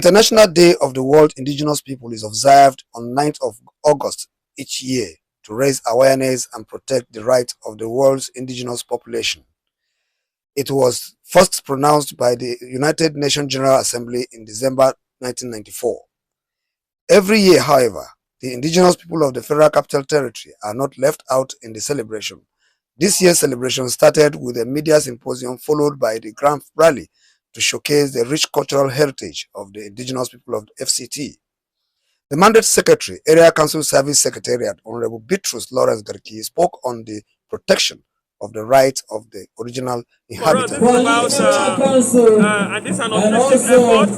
International Day of the World Indigenous People is observed on 9th of August each year to raise awareness and protect the rights of the world's indigenous population. It was first pronounced by the United Nations General Assembly in December 1994. Every year, however, the indigenous people of the Federal Capital Territory are not left out in the celebration. This year's celebration started with a media symposium followed by the grand rally to showcase the rich cultural heritage of the indigenous people of the FCT. The Mandate Secretary, Area Council Service Secretariat, Honorable Beatrice Lawrence Garki, spoke on the protection of the rights of the original inhabitants. And this is an objective effort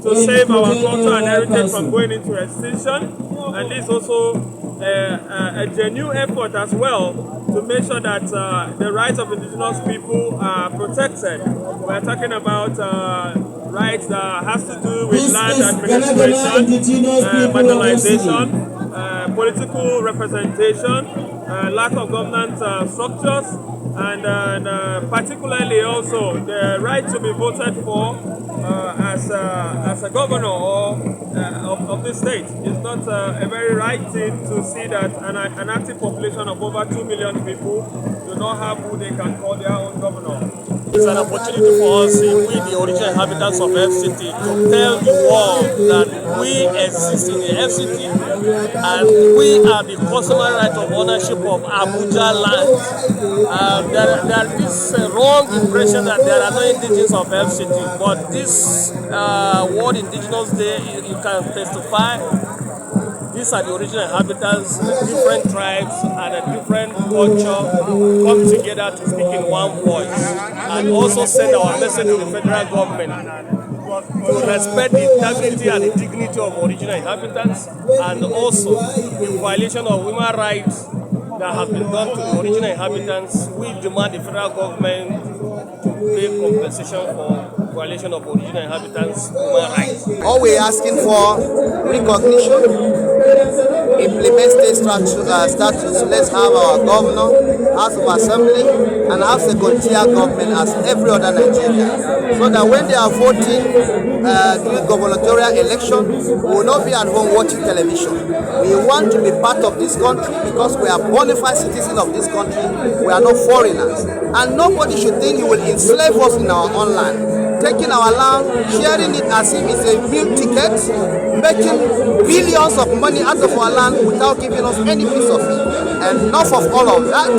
to save our culture and heritage from going into extinction. And this is also a genuine effort as well to make sure that the rights of indigenous people are protected. We're talking about rights that has to do with land administration, marginalization, political representation, lack of governance structures, and particularly also the right to be voted for as a governor of this state. It's not a very right thing to see that an active population of over 2 million people do not have who they can call their own governor. It's an opportunity for us, we the original inhabitants of FCT, to tell the world that we exist in the FCT and we are the customary right of ownership of Abuja land. There is a wrong impression that there are no indigenous of FCT, but this World Indigenous Day, you can testify. These are the original inhabitants, different tribes and a different culture come together to speak in one voice and also send our message to the federal government to respect the integrity and the dignity of original inhabitants and also the violation of human rights that has been done to the original inhabitants. We demand the federal government to pay compensation for violation of original inhabitants' human rights. All we're asking for recognition, implement state statutes. Let's have our governor, House of Assembly, and have second-tier government as every other Nigerian, so that when they are voting during gubernatorial election, we will not be at home watching television. We want to be part of this country because we are bona fide citizens of this country. We are not foreigners, and nobody should think you will enslave us in our own land. Taking our land, sharing it as if it's a meal ticket, making billions of money out of our land without giving us any piece of it. And enough of all of that.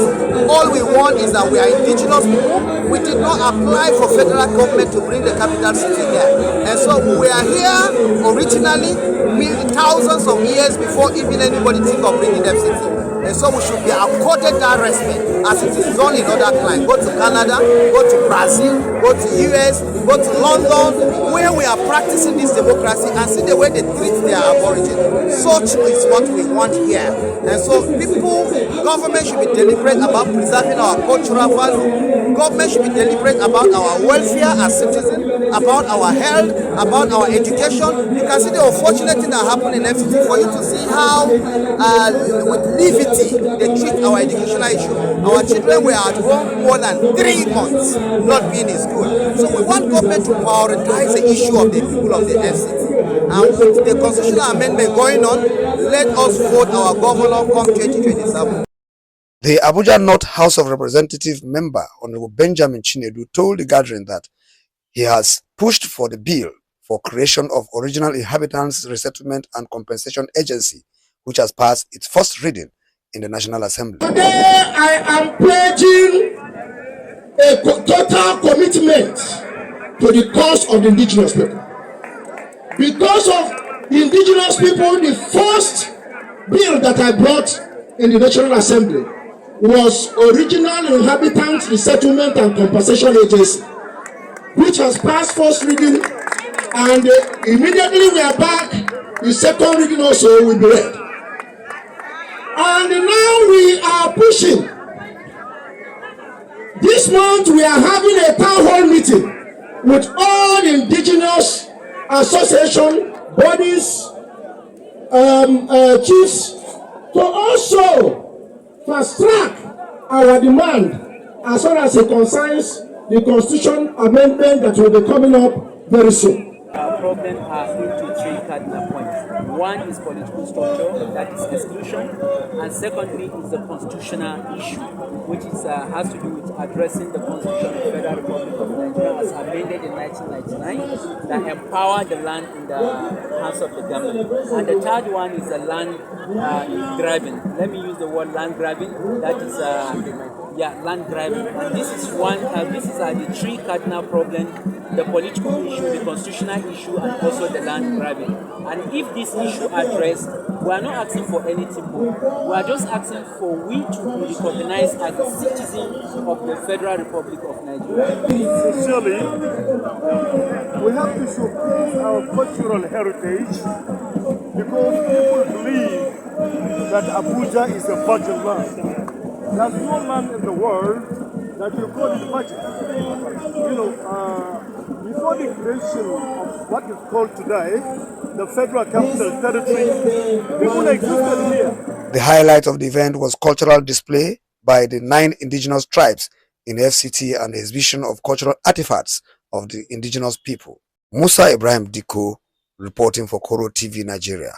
All we want is that we are indigenous people. We did not apply for federal government to bring the capital city here. And so we are here originally, thousands of years before even anybody think of bringing the city. And so we should be accorded that respect as it is done in other climes. Go to Canada, go to Brazil, go to US, go to London, where we are practicing this democracy and see the way they treat their aborigines. Such is what we want here. And so government should be deliberate about preserving our cultural value. Government should be deliberate about our welfare as citizens, about our health, about our education. You can see the unfortunate thing that happened in FCT for you to see how with levity they treat our educational issue. Our children were at home more than 3 months not being in school. So we want government to prioritize the issue of the people of the FCT. And with the constitutional amendment going on, let us vote our governor come 2027. The Abuja North House of Representatives member, Honorable Benjamin Chinedu, told the gathering that he has pushed for the bill for creation of Original Inhabitants Resettlement and Compensation Agency, which has passed its first reading in the National Assembly. Today I am pledging a total commitment to the cause of the indigenous people. Because of the indigenous people, the first bill that I brought in the National Assembly was Original Inhabitants Resettlement and Compensation Agency, which has passed first reading, and immediately we are back, the second reading also will be read. And now we are pushing. This month we are having a town hall meeting with all indigenous association bodies, chiefs, to also fast track our demand as far as it concerns the constitution amendment that will be coming up very soon. problems are into three cardinal points. One is political structure, that is exclusion, and secondly is the constitutional issue, which is has to do with addressing the Constitution of the Federal Republic of Nigeria as amended in 1999 that empower the land in the hands of the government. And the third one is the land grabbing. Let me use the word land grabbing. That is land grabbing. And this is one. These are the three cardinal problems: the political issue, the constitutional issue, and also the land grabbing. And if this issue addressed, we are not asking for anything more. We are just asking for we to be recognized as a citizen of the Federal Republic of Nigeria. Sincerely, we have to showcase our cultural heritage because people believe that Abuja is a virgin land. There's no land in the world that you call it virgin. Before the creation of what is called today the Federal Capital Territory, people existed here. The highlight of the event was cultural display by the 9 indigenous tribes in FCT and the exhibition of cultural artifacts of the indigenous people. Musa Ibrahim Diko reporting for Koro TV Nigeria.